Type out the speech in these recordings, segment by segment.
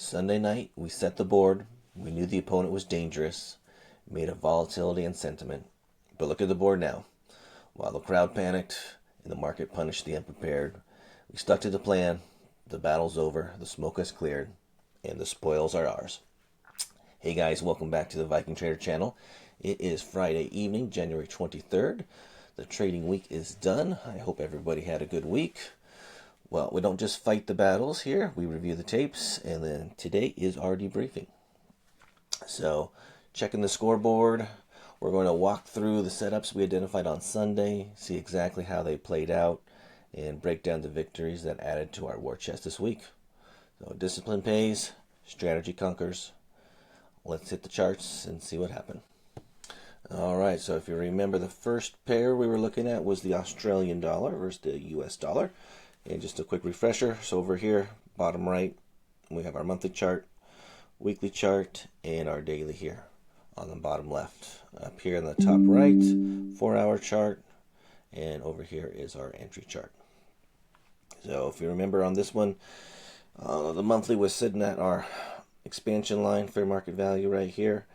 Sunday night, we set the board. We knew the opponent was dangerous, made of volatility and sentiment. But look at the board now. While the crowd panicked and the market punished the unprepared, we stuck to the plan. The battle's over, the smoke has cleared, and the spoils are ours. Hey guys, welcome back to the Viking Trader channel. It is Friday evening, January 23rd. The trading week is done. I hope everybody had a good week. Well, we don't just fight the battles here. We review the tapes, and then today is our debriefing. So, checking the scoreboard. We're going to walk through the setups we identified on Sunday, see exactly how they played out, and break down the victories that added to our war chest this week. So, discipline pays, strategy conquers. Let's hit the charts and see what happened. Alright, so if you remember, the first pair we were looking at was the Australian dollar versus the US dollar. And just a quick refresher, so over here, bottom right, we have our monthly chart, weekly chart, and our daily here on the bottom left. Up here in the top right, 4-hour chart, and over here is our entry chart. So if you remember on this one, the monthly was sitting at our expansion line, fair market value right here,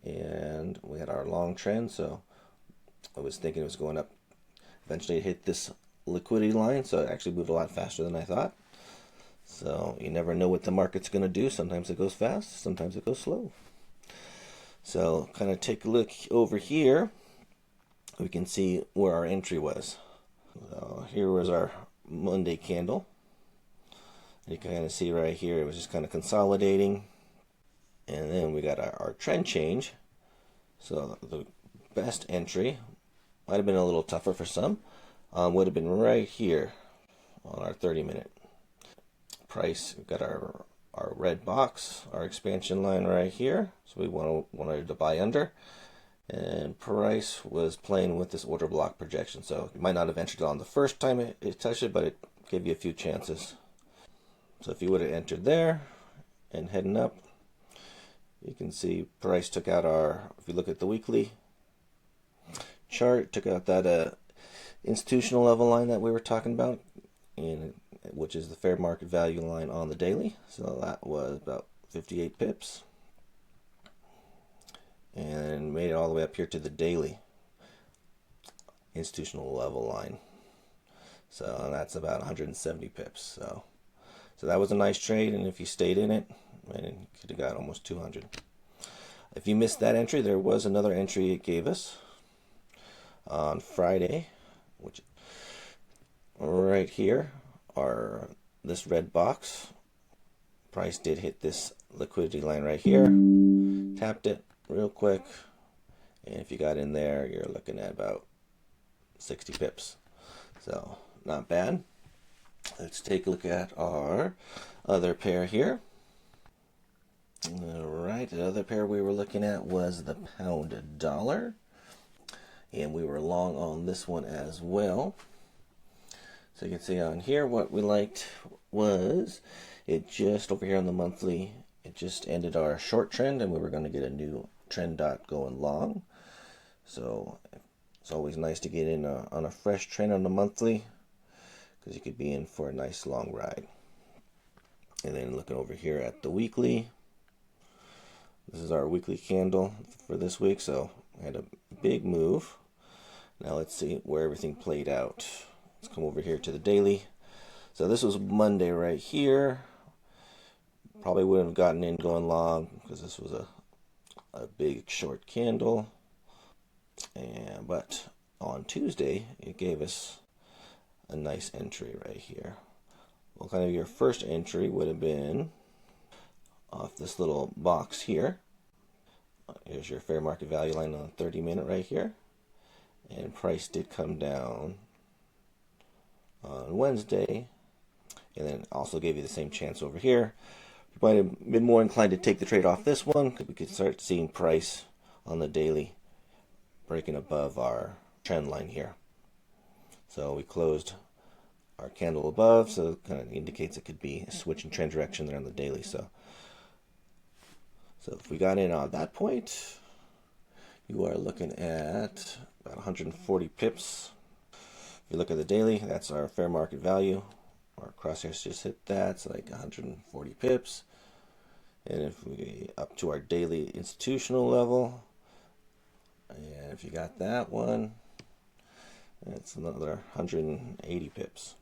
and we had our long trend, so I was thinking it was going up. Eventually it hit this liquidity line, so it actually moved a lot faster than I thought. So you never know what the market's going to do. Sometimes it goes fast, sometimes it goes slow. So kind of take a look over here. We can see where our entry was. So here was our Monday candle. You can kind of see right here it was just kind of consolidating, and then we got our trend change. So the best entry might have been a little tougher for some. Would have been right here on our 30-minute price. We've got our red box, our expansion line right here, so we wanted to buy under, and price was playing with this order block projection, so you might not have entered on the first time it touched it, but it gave you a few chances. So if you would have entered there and heading up, you can see price took out our, if you look at the weekly chart, took out that institutional level line that we were talking about, and which is the fair market value line on the daily. So that was about 58 pips, and made it all the way up here to the daily institutional level line. So that's about 170 pips. So that was a nice trade, and if you stayed in it, man, you could have got almost 200. If you missed that entry, there was another entry it gave us on Friday, which right here are this red box. Price did hit this liquidity line right here, tapped it real quick, and if you got in there, you're looking at about 60 pips. So not bad. Let's take a look at our other pair here. Alright, the other pair we were looking at was the pound dollar, and we were long on this one as well. So you can see on here what we liked was it just over here on the monthly, it just ended our short trend, and we were going to get a new trend dot going long. So it's always nice to get in on a fresh trend on the monthly, because you could be in for a nice long ride. And then looking over here at the weekly, this is our weekly candle for this week, so I had a big move. Now let's see where everything played out. Let's come over here to the daily. So this was Monday right here. Probably wouldn't have gotten in going long because this was a big short candle. But on Tuesday, it gave us a nice entry right here. Well, kind of your first entry would have been off this little box here. Here's your fair market value line on 30-minute right here. And price did come down on Wednesday, and then also gave you the same chance over here. You might have been more inclined to take the trade off this one, because we could start seeing price on the daily breaking above our trend line here. So we closed our candle above, so it kind of indicates it could be a switch in trend direction there on the daily. So if we got in on that point, you are looking at about 140 pips. If you look at the daily, that's our fair market value. Our crosshairs just hit that, so like 140 pips. And if we up to our daily institutional level, and if you got that one, it's another 180 pips.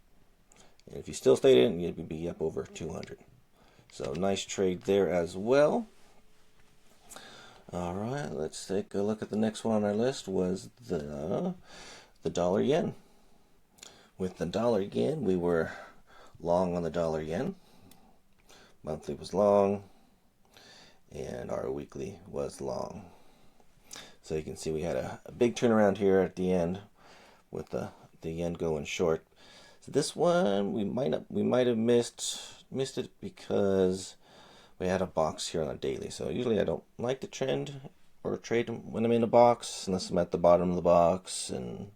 And if you still stayed in, you'd be up over 200. So nice trade there as well. All right, let's take a look at the next one on our list. Was the dollar yen. With the dollar yen, we were long on the dollar yen. Monthly was long, and our weekly was long. So you can see we had a big turnaround here at the end with the yen going short. So this one we might have missed it because we had a box here on a daily. So usually I don't like to trend or trade when I'm in a box unless I'm at the bottom of the box and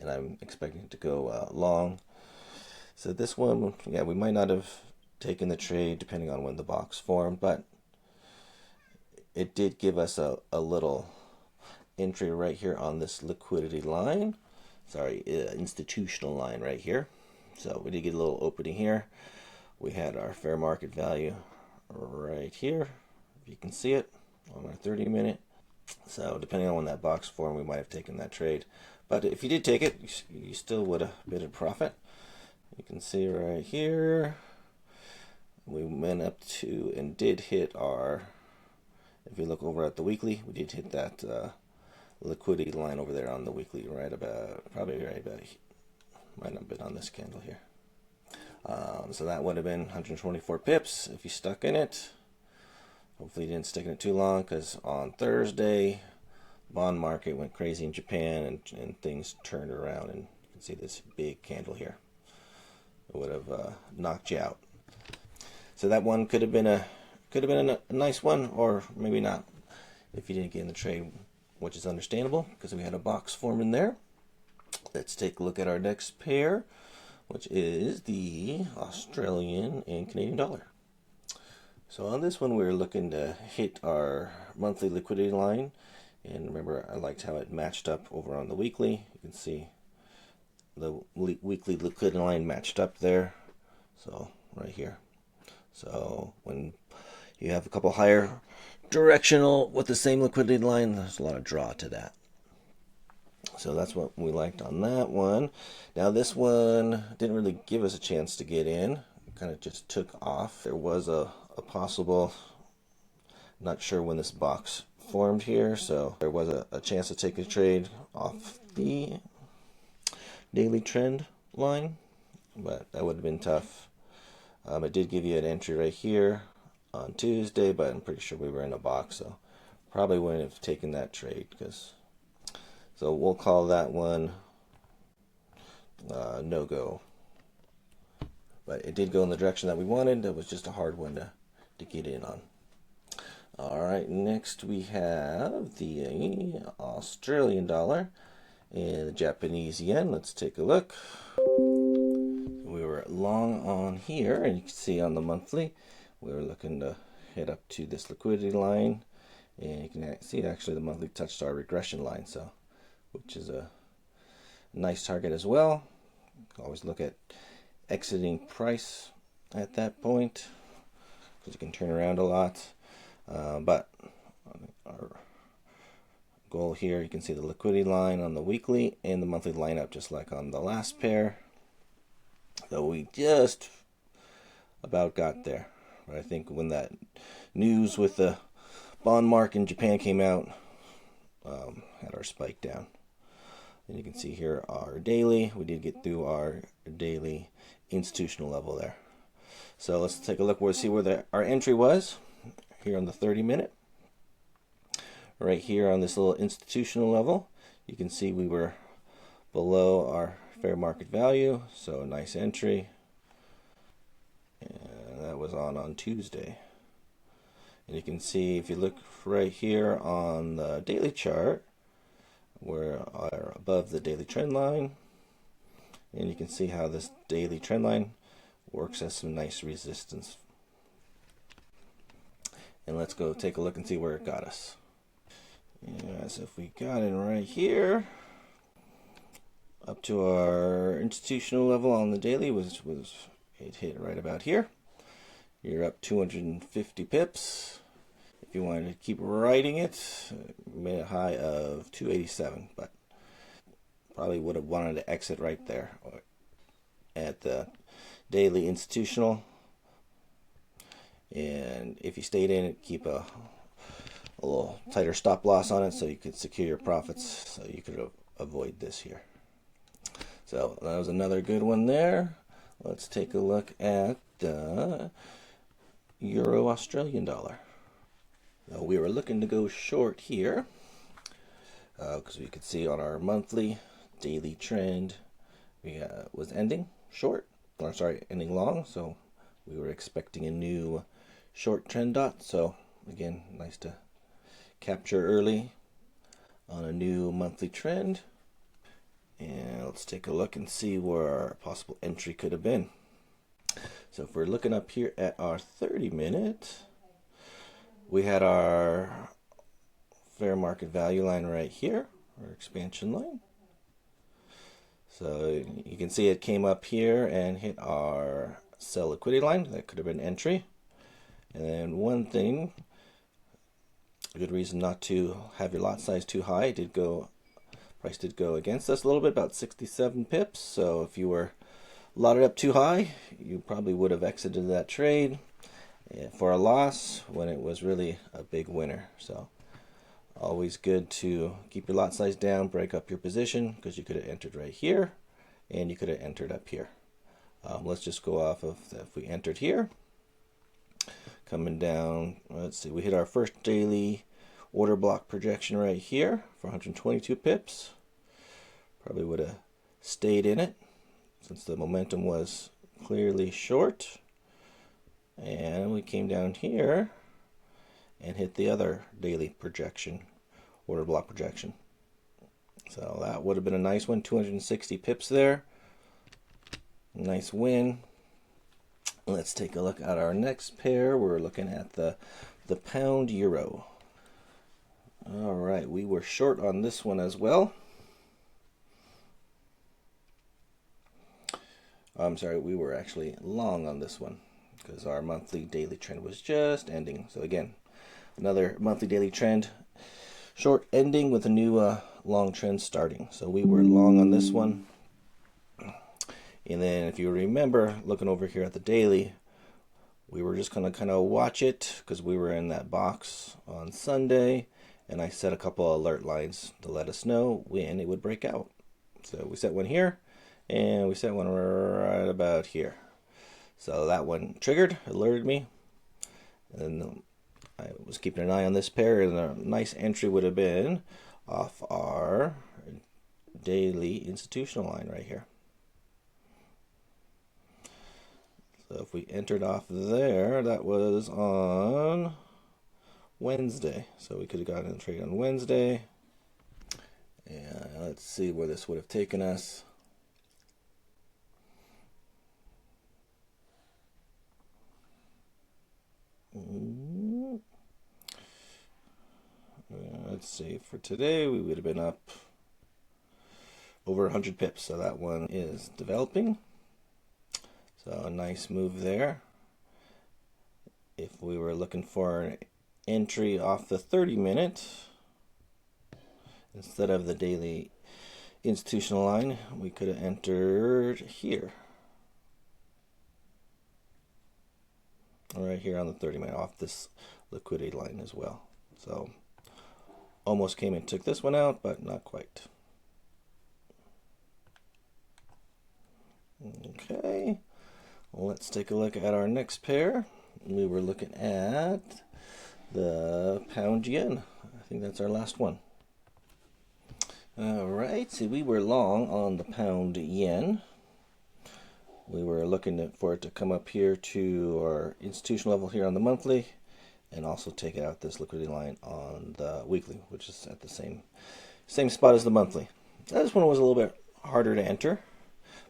I'm expecting to go long. So this one, yeah, we might not have taken the trade depending on when the box formed, but it did give us a little entry right here on this liquidity line. Sorry, institutional line right here. So we did get a little opening here. We had our fair market value right here, if you can see it, on our 30-minute. So depending on when that box formed, we might have taken that trade. But if you did take it, you still would have been in profit. You can see right here, we went up to and did hit our, if you look over at the weekly, we did hit that liquidity line over there on the weekly, probably right about, might not have been on this candle here. So that would have been 124 pips if you stuck in it. Hopefully you didn't stick in it too long, because on Thursday, bond market went crazy in Japan and things turned around, and you can see this big candle here. It would have knocked you out. So that one could have been a nice one, or maybe not, if you didn't get in the trade, which is understandable because we had a box form in there. Let's take a look at our next pair, which is the Australian and Canadian dollar. So on this one, we're looking to hit our monthly liquidity line. And remember, I liked how it matched up over on the weekly. You can see the weekly liquidity line matched up there. So right here. So when you have a couple higher directional with the same liquidity line, there's a lot of draw to that. So that's what we liked on that one. Now this one didn't really give us a chance to get in. It kind of just took off. There was a possible, not sure when this box formed here, so there was a chance to take a trade off the daily trend line, but that would have been tough. It did give you an entry right here on Tuesday, but I'm pretty sure we were in a box, so probably wouldn't have taken that trade. So we'll call that one no go. But it did go in the direction that we wanted. It was just a hard one to get in on. All right, next we have the Australian dollar and the Japanese yen. Let's take a look. We were long on here, and you can see on the monthly, we were looking to head up to this liquidity line, and you can see actually the monthly touched our regression line, so which is a nice target as well. Always look at exiting price at that point, because you can turn around a lot. But our goal here, you can see the liquidity line on the weekly and the monthly line up, just like on the last pair. So we just about got there. But I think when that news with the bond market in Japan came out, had our spike down. And you can see here our daily, we did get through our daily institutional level there. So let's take a look, we'll see where our entry was here on the 30-minute. Right here on this little institutional level, you can see we were below our fair market value, so a nice entry. And that was on Tuesday. And you can see if you look right here on the daily chart, we're above the daily trend line, and you can see how this daily trend line works as some nice resistance. And let's go take a look and see where it got us. Yes, if we got in right here up to our institutional level on the daily, was it hit right about here. You're up 250 pips. If you wanted to keep riding it, made a high of 287, but probably would have wanted to exit right there at the daily institutional. And if you stayed in it, keep a little tighter stop loss on it so you could secure your profits, so you could avoid this here. So that was another good one there. Let's take a look at the Euro Australian dollar. Now we were looking to go short here because we could see on our monthly daily trend we was ending short, or sorry, ending long. So we were expecting a new short trend dot. So again, nice to capture early on a new monthly trend. And let's take a look and see where our possible entry could have been. So if we're looking up here at our 30-minute, we had our fair market value line right here, our expansion line. So you can see it came up here and hit our sell liquidity line. That could have been entry. And then one thing, a good reason not to have your lot size too high, price did go against us a little bit, about 67 pips. So if you were lotted up too high, you probably would have exited that trade for a loss when it was really a big winner. So always good to keep your lot size down, break up your position, because you could have entered right here and you could have entered up here. Let's just go off of if we entered here, coming down, let's see, we hit our first daily order block projection right here for 122 pips. Probably would have stayed in it since the momentum was clearly short. And we came down here and hit the other daily projection, order block projection. So that would have been a nice one, 260 pips there. Nice win. Let's take a look at our next pair. We're looking at the pound euro. All right, we were short on this one as well. I'm sorry, we were actually long on this one because our monthly daily trend was just ending. So again, another monthly daily trend, short ending with a new long trend starting. So we were long on this one. And then if you remember, looking over here at the daily, we were just going to kind of watch it because we were in that box on Sunday. And I set a couple of alert lines to let us know when it would break out. So we set one here, and we set one right about here. So that one triggered, alerted me. And I was keeping an eye on this pair, and a nice entry would have been off our daily institutional line right here. So if we entered off there, that was on Wednesday. So we could have gotten a trade on Wednesday. And let's see where this would have taken us. Let's see, for today we would have been up over 100 pips. So that one is developing. So a nice move there. If we were looking for an entry off the 30-minute instead of the daily institutional line, we could have entered here, right here on the 30-minute off this liquidity line as well. So almost came and took this one out, but not quite. Okay, let's take a look at our next pair. We were looking at the pound yen. I think that's our last one. All right, so we were long on the pound yen. We were looking for it to come up here to our institutional level here on the monthly, and also take out this liquidity line on the weekly, which is at the same spot as the monthly. This one was a little bit harder to enter,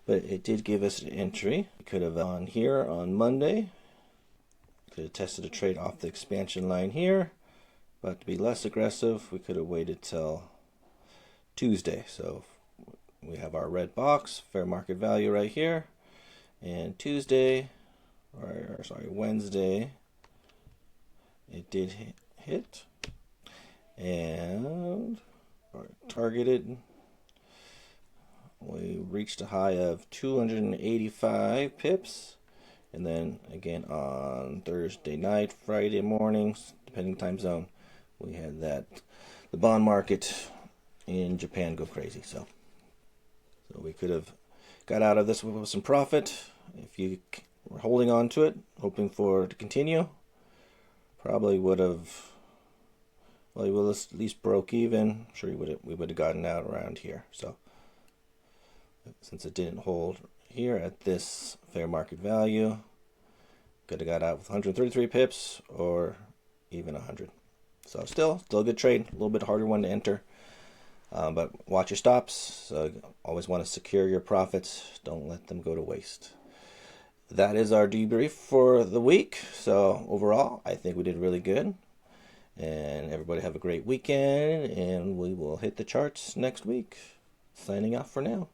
but it did give us an entry. We could have gone here on Monday. Could have tested a trade off the expansion line here, but to be less aggressive, we could have waited till Tuesday. So we have our red box, fair market value right here, and Tuesday or sorry, Wednesday, it did hit and targeted. We reached a high of 285 pips, and then again on Thursday night, Friday mornings, depending time zone, we had the bond market in Japan go crazy. So we could have got out of this with some profit if you were holding on to it, hoping for it to continue. Probably would have. Well, you will at least broke even. I'm sure we would have gotten out around here. So since it didn't hold here at this fair market value, could have got out with 133 pips or even 100. So still a good trade. A little bit harder one to enter. But watch your stops. So always want to secure your profits. Don't let them go to waste. That is our debrief for the week. So overall, I think we did really good. And everybody have a great weekend. And we will hit the charts next week. Signing off for now.